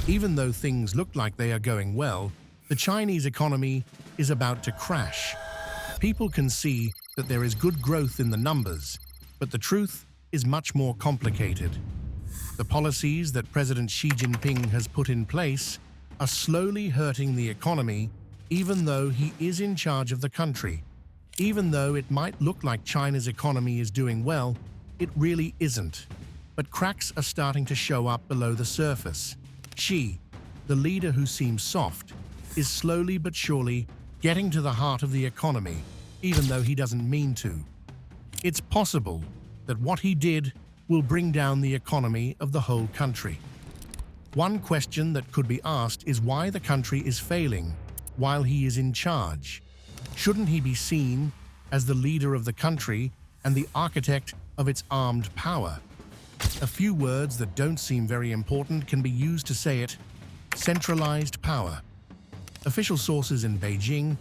Even though things look like they are going well, the Chinese economy is about to crash. People can see that there is good growth in the numbers, but the truth is much more complicated. The policies that President Xi Jinping has put in place are slowly hurting the economy, even though he is in charge of the country. Even though it might look like China's economy is doing well, it really isn't. But cracks are starting to show up below the surface. Xi, the leader who seems soft, is slowly but surely getting to the heart of the economy, even though he doesn't mean to. It's possible that what he did will bring down the economy of the whole country. One question that could be asked is why the country is failing while he is in charge. Shouldn't he be seen as the leader of the country and the architect of its armed power? A few words that don't seem very important can be used to say it: centralized power. Official sources in Beijing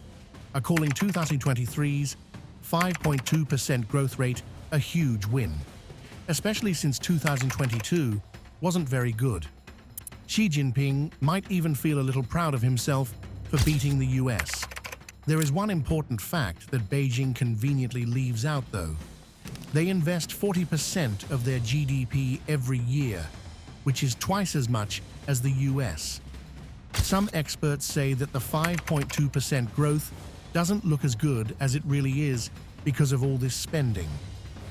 are calling 2023's 5.2% growth rate a huge win, especially since 2022 wasn't very good. Xi Jinping might even feel a little proud of himself for beating the US. There is one important fact that Beijing conveniently leaves out, though. They invest 40% of their GDP every year, which is twice as much as the US. Some experts say that the 5.2% growth doesn't look as good as it really is because of all this spending.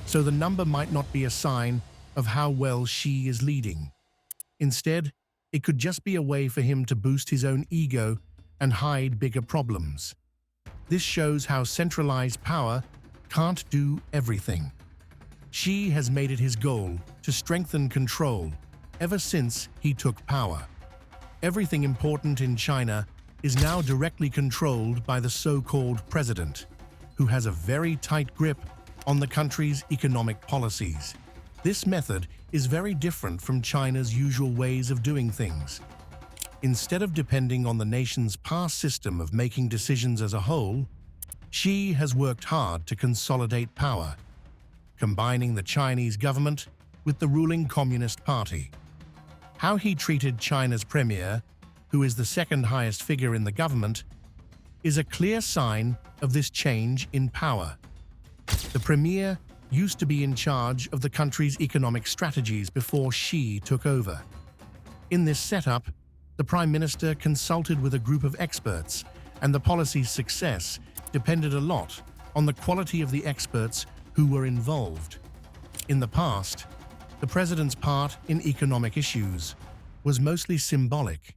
So the number might not be a sign of how well Xi is leading. Instead, it could just be a way for him to boost his own ego and hide bigger problems. This shows how centralized power can't do everything. Xi has made it his goal to strengthen control ever since he took power. Everything important in China is now directly controlled by the so-called president, who has a very tight grip on the country's economic policies. This method is very different from China's usual ways of doing things. Instead of depending on the nation's past system of making decisions as a whole, Xi has worked hard to consolidate power, combining the Chinese government with the ruling Communist Party. How he treated China's premier, who is the second highest figure in the government, is a clear sign of this change in power. The premier used to be in charge of the country's economic strategies before Xi took over. In this setup, the prime minister consulted with a group of experts, and the policy's success depended a lot on the quality of the experts who were involved. In the past, the president's part in economic issues was mostly symbolic.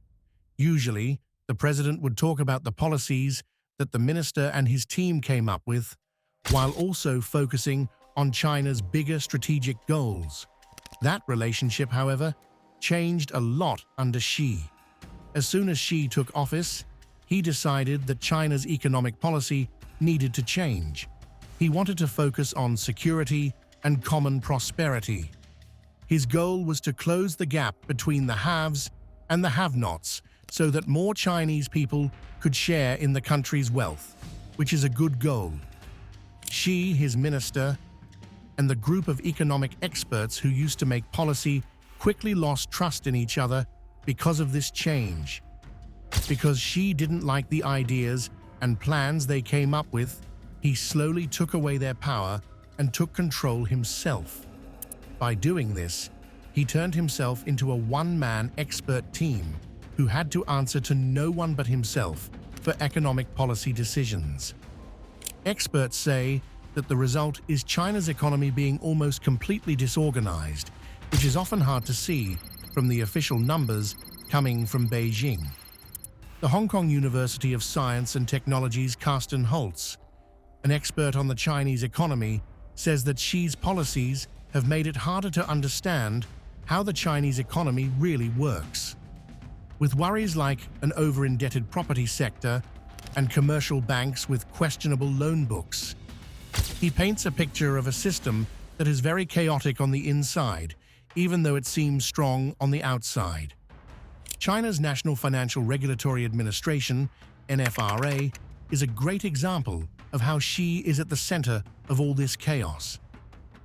Usually, the president would talk about the policies that the minister and his team came up with, while also focusing on China's bigger strategic goals. That relationship, however, changed a lot under Xi. As soon as Xi took office, he decided that China's economic policy needed to change. He wanted to focus on security and common prosperity. His goal was to close the gap between the haves and the have-nots so that more Chinese people could share in the country's wealth, which is a good goal. Xi, his minister, and the group of economic experts who used to make policy quickly lost trust in each other because of this change. Because Xi didn't like the ideas and plans they came up with, he slowly took away their power and took control himself. By doing this, he turned himself into a one-man expert team who had to answer to no one but himself for economic policy decisions. Experts say that the result is China's economy being almost completely disorganized, which is often hard to see from the official numbers coming from Beijing. The Hong Kong University of Science and Technology's Carsten Holtz, an expert on the Chinese economy, says that Xi's policies have made it harder to understand how the Chinese economy really works. With worries like an over-indebted property sector and commercial banks with questionable loan books, he paints a picture of a system that is very chaotic on the inside, even though it seems strong on the outside. China's National Financial Regulatory Administration, NFRA, is a great example of how Xi is at the center of all this chaos.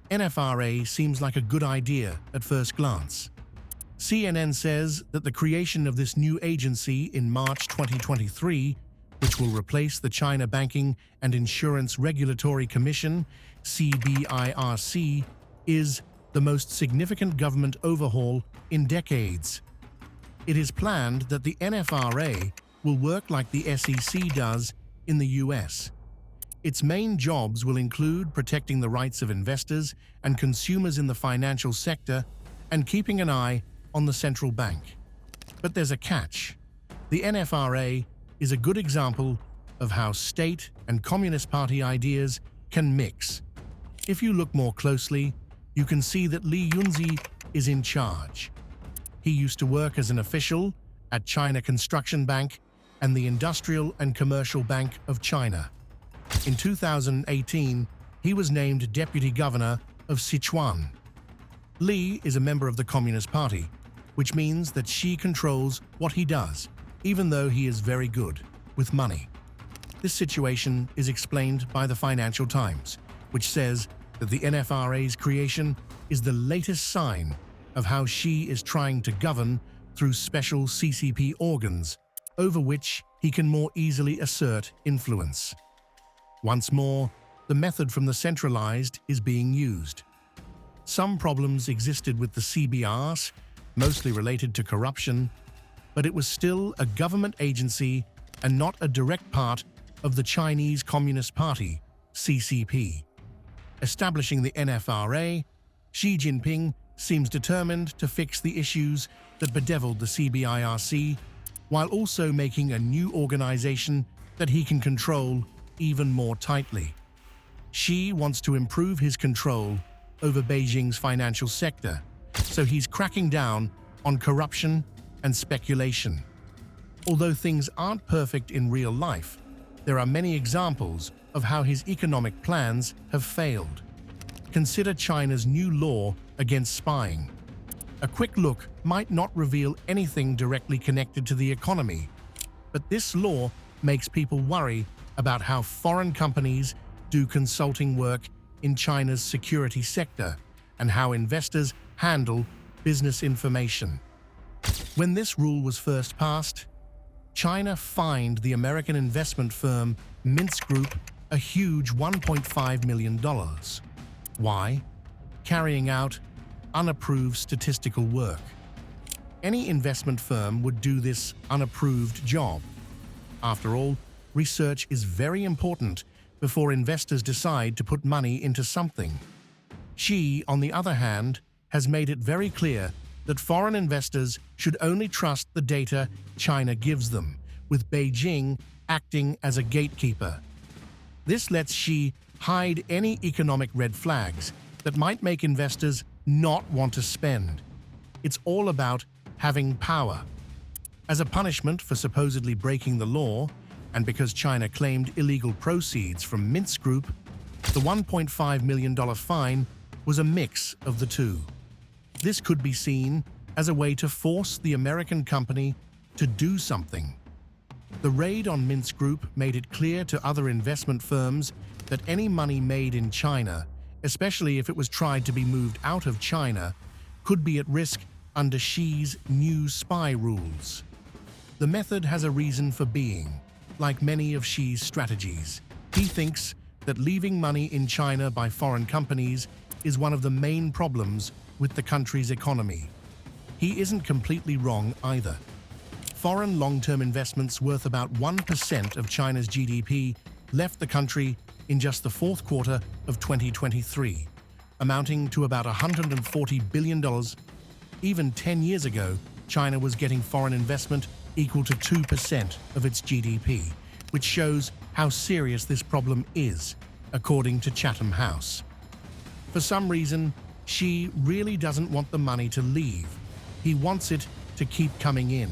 NFRA seems like a good idea at first glance. CNN says that the creation of this new agency in March 2023, which will replace the China Banking and Insurance Regulatory Commission, CBIRC, is the most significant government overhaul in decades. It is planned that the NFRA will work like the SEC does in the US. Its main jobs will include protecting the rights of investors and consumers in the financial sector and keeping an eye on the central bank. But there's a catch. The NFRA is a good example of how state and Communist Party ideas can mix. If you look more closely, you can see that Li Yunzi is in charge. He used to work as an official at China Construction Bank and the Industrial and Commercial Bank of China. In 2018, he was named Deputy Governor of Sichuan. Li is a member of the Communist Party, which means that Xi controls what he does, even though he is very good with money. This situation is explained by the Financial Times, which says that the NFRA's creation is the latest sign of how Xi is trying to govern through special CCP organs over which he can more easily assert influence. Once more, the method from the centralized is being used. Some problems existed with the CBRs, mostly related to corruption, but it was still a government agency and not a direct part of the Chinese Communist Party, CCP. Establishing the NFRA, Xi Jinping seems determined to fix the issues that bedeviled the CBIRC, while also making a new organization that he can control even more tightly. Xi wants to improve his control over Beijing's financial sector, so he's cracking down on corruption and speculation. Although things aren't perfect in real life, there are many examples of how his economic plans have failed. Consider China's new law against spying. A quick look might not reveal anything directly connected to the economy, but this law makes people worry about how foreign companies do consulting work in China's security sector and how investors handle business information. When this rule was first passed, China fined the American investment firm Mintz Group a huge $1.5 million. Why? Carrying out unapproved statistical work. Any investment firm would do this unapproved job. After all, research is very important before investors decide to put money into something. Xi, on the other hand, has made it very clear that foreign investors should only trust the data China gives them, with Beijing acting as a gatekeeper. This lets Xi hide any economic red flags that might make investors not want to spend. It's all about having power. As a punishment for supposedly breaking the law, and because China claimed illegal proceeds from Mintz Group, the $1.5 million fine was a mix of the two. This could be seen as a way to force the American company to do something. The raid on Mintz Group made it clear to other investment firms that any money made in China, especially if it was tried to be moved out of China, could be at risk under Xi's new spy rules. The method has a reason for being. Like many of Xi's strategies, he thinks that leaving money in China by foreign companies is one of the main problems with the country's economy. He isn't completely wrong either. Foreign long-term investments worth about 1% of China's GDP left the country in just the fourth quarter of 2023, amounting to about $140 billion. Even 10 years ago, China was getting foreign investment equal to 2% of its GDP, which shows how serious this problem is, according to Chatham House. For some reason, Xi really doesn't want the money to leave. He wants it to keep coming in.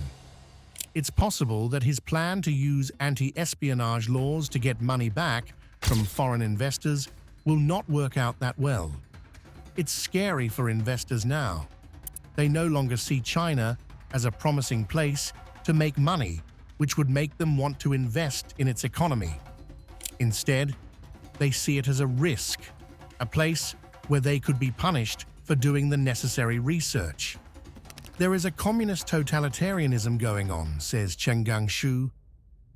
It's possible that his plan to use anti-espionage laws to get money back from foreign investors will not work out that well. It's scary for investors now. They no longer see China as a promising place to make money, which would make them want to invest in its economy. Instead, they see it as a risk, a place where they could be punished for doing the necessary research. There is a communist totalitarianism going on, says Chenggang Xu,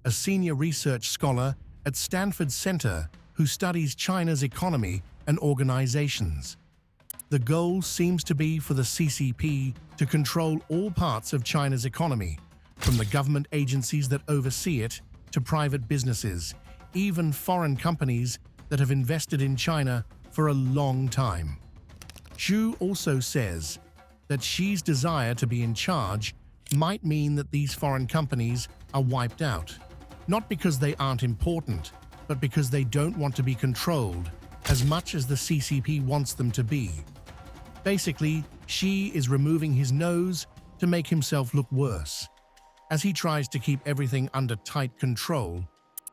a senior research scholar at Stanford Center who studies China's economy and organizations. The goal seems to be for the CCP to control all parts of China's economy, from the government agencies that oversee it to private businesses, even foreign companies that have invested in China for a long time. Xu also says that Xi's desire to be in charge might mean that these foreign companies are wiped out, not because they aren't important, but because they don't want to be controlled as much as the CCP wants them to be. Basically, Xi is removing his nose to make himself look worse. As he tries to keep everything under tight control,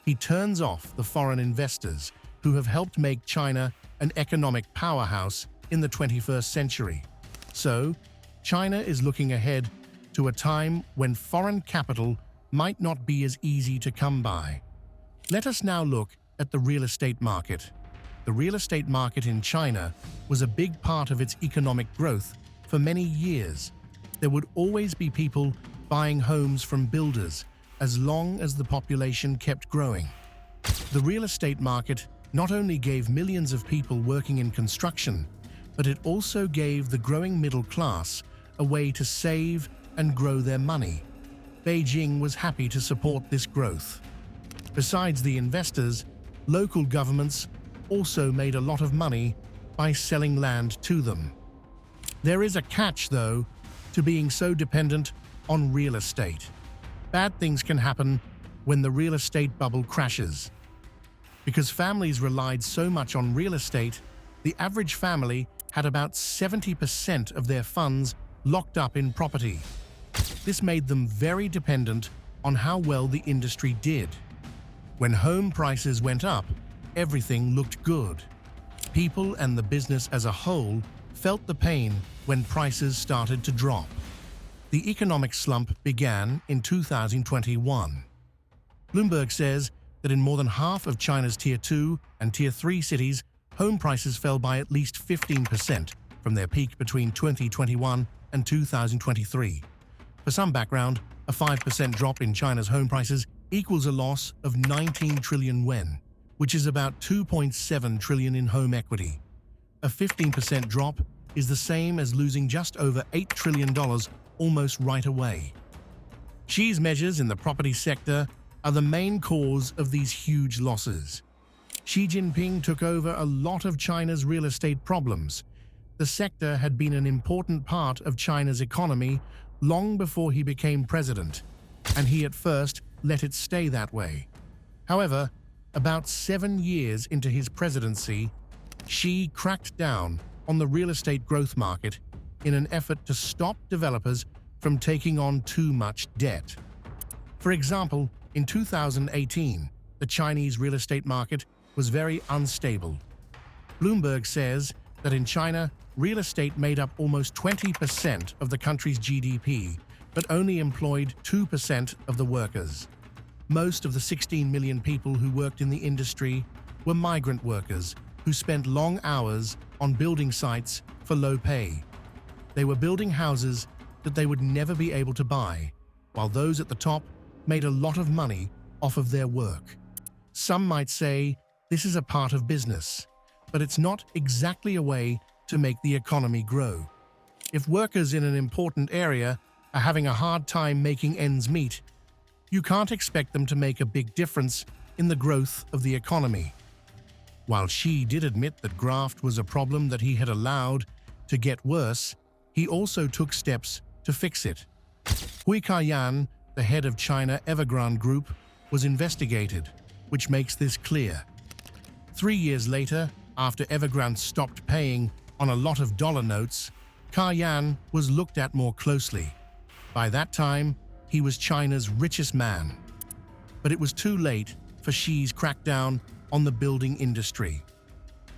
he turns off the foreign investors who have helped make China an economic powerhouse in the 21st century. So, China is looking ahead to a time when foreign capital might not be as easy to come by. Let us now look at the real estate market. The real estate market in China was a big part of its economic growth for many years. There would always be people buying homes from builders as long as the population kept growing. The real estate market not only gave millions of people working in construction, but it also gave the growing middle class a way to save and grow their money. Beijing was happy to support this growth. Besides the investors, local governments also made a lot of money by selling land to them. There is a catch, though, to being so dependent on real estate. Bad things can happen when the real estate bubble crashes. Because families relied so much on real estate, the average family had about 70% of their funds locked up in property. This made them very dependent on how well the industry did. When home prices went up, everything looked good. People and the business as a whole felt the pain when prices started to drop. The economic slump began in 2021. Bloomberg says that in more than half of China's Tier 2 and Tier 3 cities, home prices fell by at least 15% from their peak between 2021 and 2023. For some background, a 5% drop in China's home prices equals a loss of 19 trillion yuan, which is about 2.7 trillion in home equity. A 15% drop is the same as losing just over $8 trillion almost right away. Xi's measures in the property sector are the main cause of these huge losses. Xi Jinping took over a lot of China's real estate problems. The sector had been an important part of China's economy long before he became president, and he at first let it stay that way. However, about 7 years into his presidency, Xi cracked down on the real estate growth market in an effort to stop developers from taking on too much debt. For example, in 2018, the Chinese real estate market was very unstable. Bloomberg says that in China, real estate made up almost 20% of the country's GDP, but only employed 2% of the workers. Most of the 16 million people who worked in the industry were migrant workers who spent long hours on building sites for low pay. They were building houses that they would never be able to buy, while those at the top made a lot of money off of their work. Some might say this is a part of business, but it's not exactly a way to make the economy grow. If workers in an important area are having a hard time making ends meet, you can't expect them to make a big difference in the growth of the economy. While Xi did admit that graft was a problem that he had allowed to get worse, he also took steps to fix it. Hui Kaiyan, the head of China Evergrande Group, was investigated, which makes this clear. 3 years later, after Evergrande stopped paying on a lot of dollar notes, Kaiyan was looked at more closely. By that time, he was China's richest man. But it was too late for Xi's crackdown on the building industry.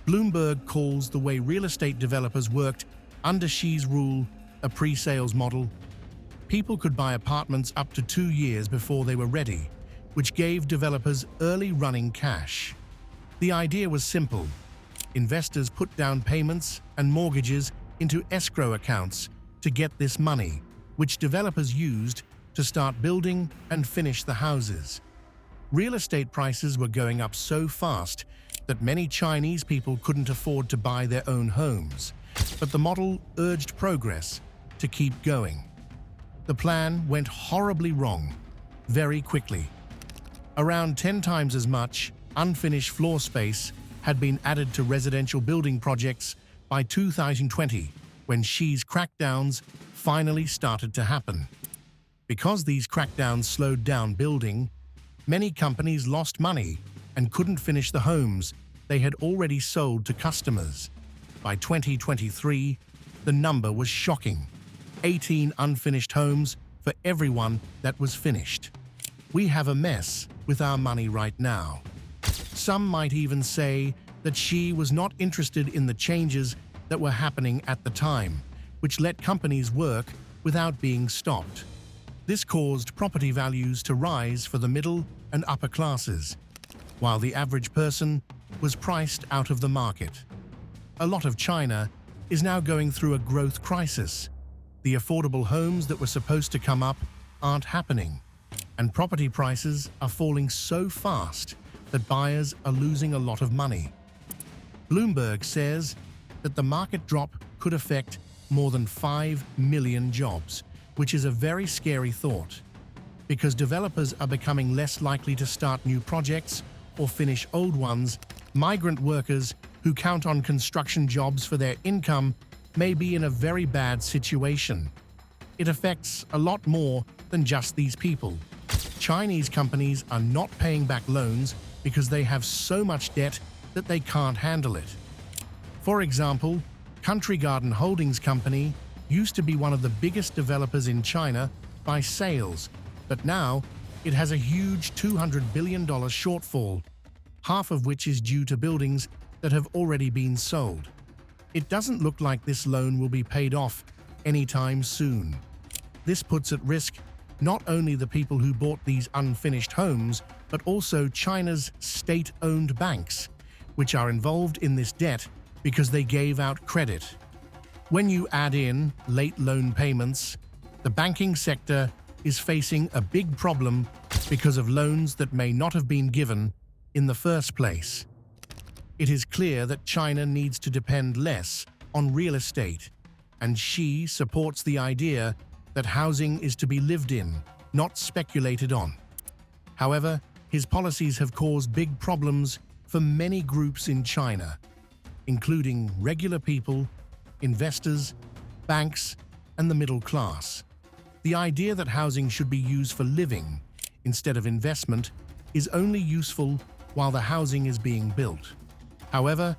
Bloomberg calls the way real estate developers worked under Xi's rule a pre-sales model. People could buy apartments up to 2 years before they were ready, which gave developers early running cash. The idea was simple. Investors put down payments and mortgages into escrow accounts to get this money, which developers used to start building and finish the houses. Real estate prices were going up so fast that many Chinese people couldn't afford to buy their own homes, but the model urged progress to keep going. The plan went horribly wrong very quickly. Around 10 times as much unfinished floor space had been added to residential building projects by 2020, when Xi's crackdowns finally started to happen. Because these crackdowns slowed down building, many companies lost money and couldn't finish the homes they had already sold to customers. By 2023, the number was shocking: 18 unfinished homes for everyone that was finished. We have a mess with our money right now. Some might even say that Xi was not interested in the changes that were happening at the time, which let companies work without being stopped. This caused property values to rise for the middle and upper classes, while the average person was priced out of the market. A lot of China is now going through a growth crisis. The affordable homes that were supposed to come up aren't happening, and property prices are falling so fast that buyers are losing a lot of money. Bloomberg says that the market drop could affect more than 5 million jobs, which is a very scary thought, because developers are becoming less likely to start new projects or finish old ones. Migrant workers who count on construction jobs for their income may be in a very bad situation. It affects a lot more than just these people. Chinese companies are not paying back loans because they have so much debt that they can't handle it. For example, Country Garden Holdings Company used to be one of the biggest developers in China by sales, but now it has a huge $200 billion shortfall, half of which is due to buildings that have already been sold. It doesn't look like this loan will be paid off anytime soon. This puts at risk not only the people who bought these unfinished homes, but also China's state-owned banks, which are involved in this debt because they gave out credit. When you add in late loan payments, the banking sector is facing a big problem because of loans that may not have been given in the first place. It is clear that China needs to depend less on real estate, and Xi supports the idea that housing is to be lived in, not speculated on. However, his policies have caused big problems for many groups in China, including regular people, investors, banks, and the middle class. The idea that housing should be used for living instead of investment is only useful while the housing is being built. However,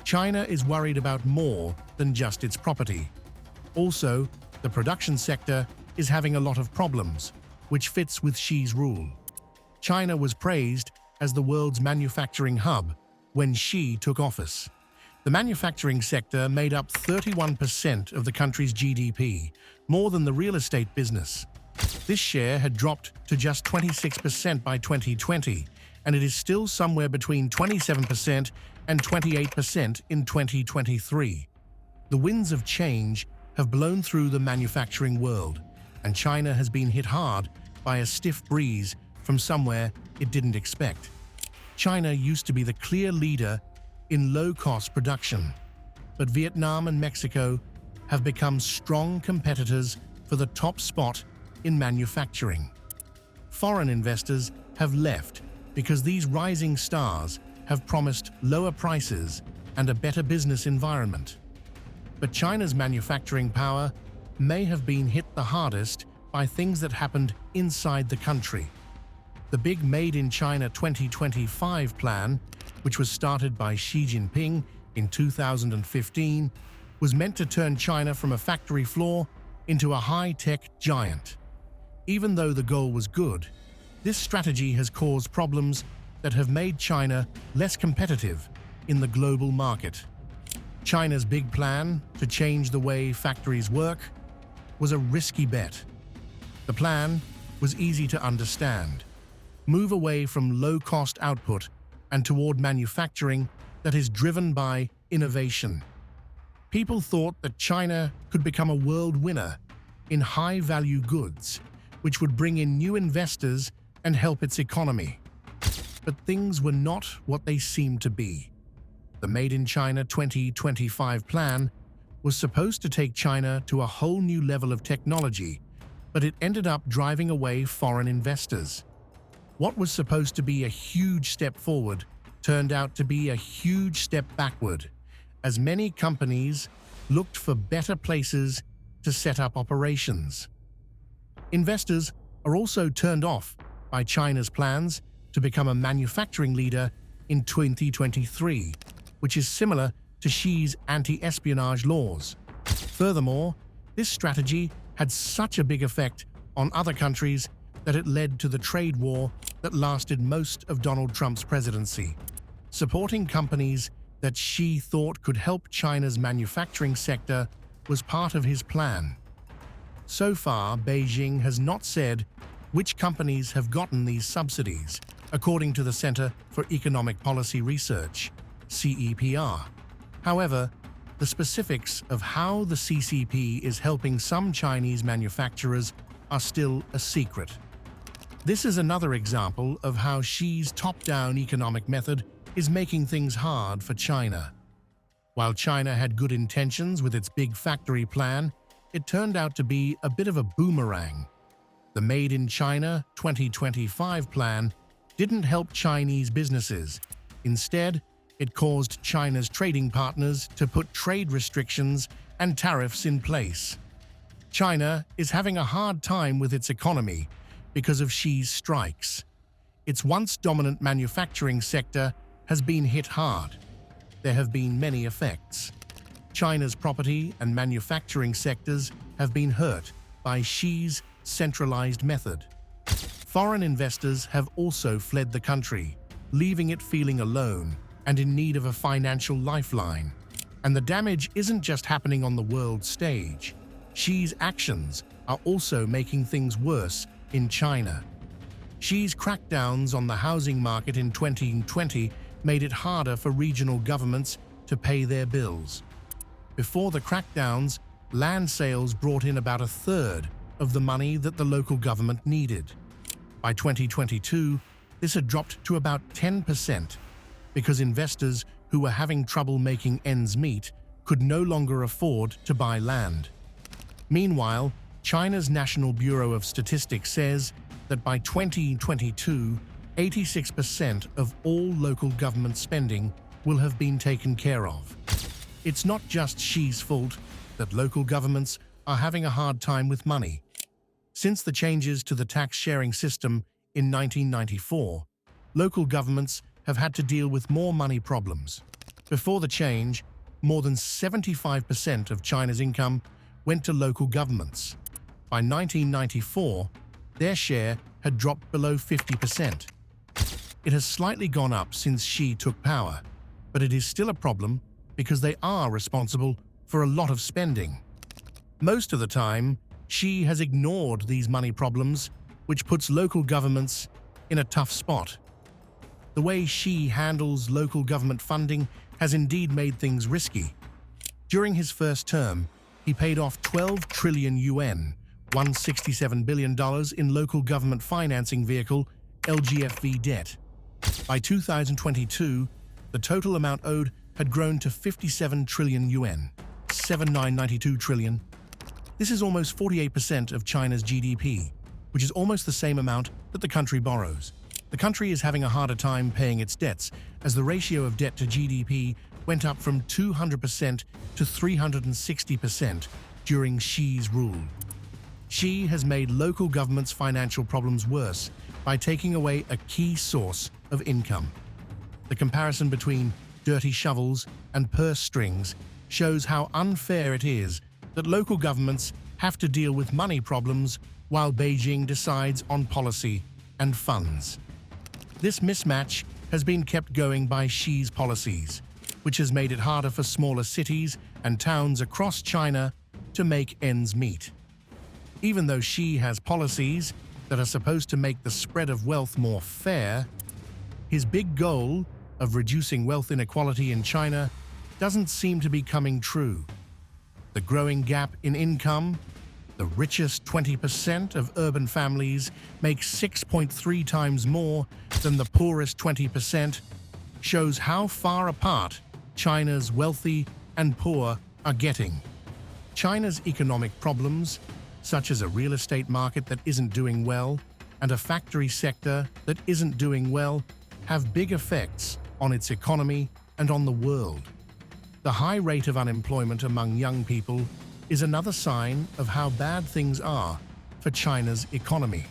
China is worried about more than just its property. Also, the production sector is having a lot of problems, which fits with Xi's rule. China was praised as the world's manufacturing hub when Xi took office. The manufacturing sector made up 31% of the country's GDP, more than the real estate business. This share had dropped to just 26% by 2020, and it is still somewhere between 27% and 28% in 2023. The winds of change have blown through the manufacturing world, and China has been hit hard by a stiff breeze from somewhere it didn't expect. China used to be the clear leader in low-cost production, but Vietnam and Mexico have become strong competitors for the top spot in manufacturing. Foreign investors have left because these rising stars have promised lower prices and a better business environment. But China's manufacturing power may have been hit the hardest by things that happened inside the country. The big Made in China 2025 plan, which was started by Xi Jinping in 2015, was meant to turn China from a factory floor into a high-tech giant. Even though the goal was good, this strategy has caused problems that have made China less competitive in the global market. China's big plan to change the way factories work was a risky bet. The plan was easy to understand: move away from low-cost output and toward manufacturing that is driven by innovation. People thought that China could become a world winner in high-value goods, which would bring in new investors and help its economy. But things were not what they seemed to be. The Made in China 2025 plan was supposed to take China to a whole new level of technology, but it ended up driving away foreign investors. What was supposed to be a huge step forward turned out to be a huge step backward, as many companies looked for better places to set up operations. Investors are also turned off by China's plans to become a manufacturing leader in 2023, which is similar to Xi's anti-espionage laws. Furthermore, this strategy had such a big effect on other countries that it led to the trade war that lasted most of Donald Trump's presidency. Supporting companies that Xi thought could help China's manufacturing sector was part of his plan. So far, Beijing has not said which companies have gotten these subsidies, according to the Center for Economic Policy Research, CEPR. However, the specifics of how the CCP is helping some Chinese manufacturers are still a secret. This is another example of how Xi's top-down economic method is making things hard for China. While China had good intentions with its big factory plan, it turned out to be a bit of a boomerang. The Made in China 2025 plan didn't help Chinese businesses. Instead, it caused China's trading partners to put trade restrictions and tariffs in place. China is having a hard time with its economy because of Xi's strikes. Its once dominant manufacturing sector has been hit hard. There have been many effects. China's property and manufacturing sectors have been hurt by Xi's centralized method. Foreign investors have also fled the country, leaving it feeling alone and in need of a financial lifeline. And the damage isn't just happening on the world stage. Xi's actions are also making things worse in China. Xi's crackdowns on the housing market in 2020 made it harder for regional governments to pay their bills. Before the crackdowns, land sales brought in about a third of the money that the local government needed. By 2022, this had dropped to about 10% because investors who were having trouble making ends meet could no longer afford to buy land. Meanwhile, China's National Bureau of Statistics says that by 2022, 86% of all local government spending will have been taken care of. It's not just Xi's fault that local governments are having a hard time with money. Since the changes to the tax-sharing system in 1994, local governments have had to deal with more money problems. Before the change, more than 75% of China's income went to local governments. By 1994, their share had dropped below 50%. It has slightly gone up since Xi took power, but it is still a problem because they are responsible for a lot of spending. Most of the time, Xi has ignored these money problems, which puts local governments in a tough spot. The way Xi handles local government funding has indeed made things risky. During his first term, he paid off 12 trillion yuan, $167 billion in local government financing vehicle LGFV debt. By 2022, the total amount owed had grown to 57 trillion yuan, 7992 trillion. This is almost 48% of China's GDP, which is almost the same amount that the country borrows. The country is having a harder time paying its debts as the ratio of debt to GDP went up from 200% to 360% during Xi's rule. Xi has made local governments' financial problems worse by taking away a key source of income. The comparison between dirty shovels and purse strings shows how unfair it is that local governments have to deal with money problems while Beijing decides on policy and funds. This mismatch has been kept going by Xi's policies, which has made it harder for smaller cities and towns across China to make ends meet. Even though Xi has policies that are supposed to make the spread of wealth more fair, his big goal of reducing wealth inequality in China doesn't seem to be coming true. The growing gap in income The richest 20% of urban families make 6.3 times more than the poorest 20%, shows how far apart China's wealthy and poor are getting. China's economic problems, such as a real estate market that isn't doing well and a factory sector that isn't doing well, have big effects on its economy and on the world. The high rate of unemployment among young people is another sign of how bad things are for China's economy.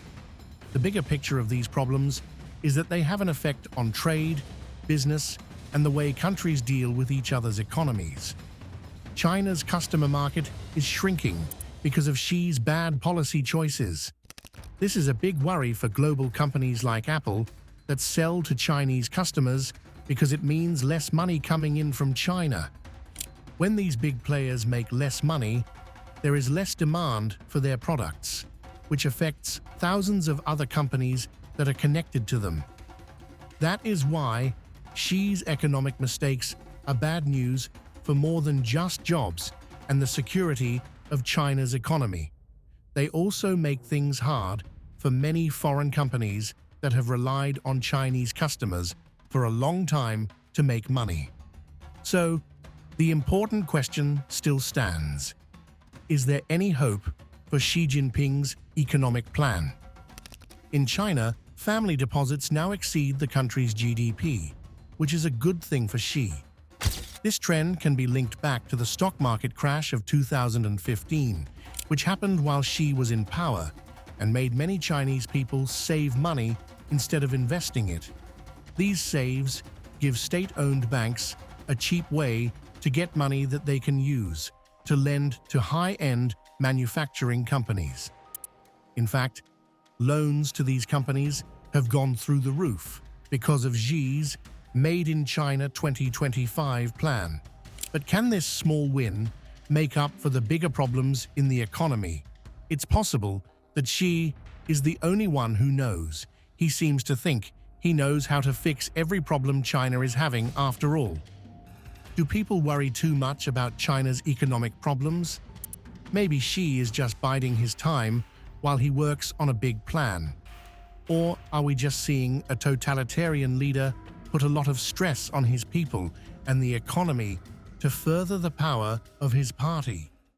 The bigger picture of these problems is that they have an effect on trade, business, and the way countries deal with each other's economies. China's customer market is shrinking because of Xi's bad policy choices. This is a big worry for global companies like Apple that sell to Chinese customers because it means less money coming in from China. When these big players make less money, there is less demand for their products, which affects thousands of other companies that are connected to them. That is why Xi's economic mistakes are bad news for more than just jobs and the security of China's economy. They also make things hard for many foreign companies that have relied on Chinese customers for a long time to make money. So, the important question still stands. Is there any hope for Xi Jinping's economic plan? In China, family deposits now exceed the country's GDP, which is a good thing for Xi. This trend can be linked back to the stock market crash of 2015, which happened while Xi was in power and made many Chinese people save money instead of investing it. These saves give state-owned banks a cheap way to get money that they can use to lend to high-end manufacturing companies. In fact, loans to these companies have gone through the roof because of Xi's Made in China 2025 plan. But can this small win make up for the bigger problems in the economy? It's possible that Xi is the only one who knows. He seems to think he knows how to fix every problem China is having after all. Do people worry too much about China's economic problems? Maybe Xi is just biding his time while he works on a big plan. Or are we just seeing a totalitarian leader put a lot of stress on his people and the economy to further the power of his party?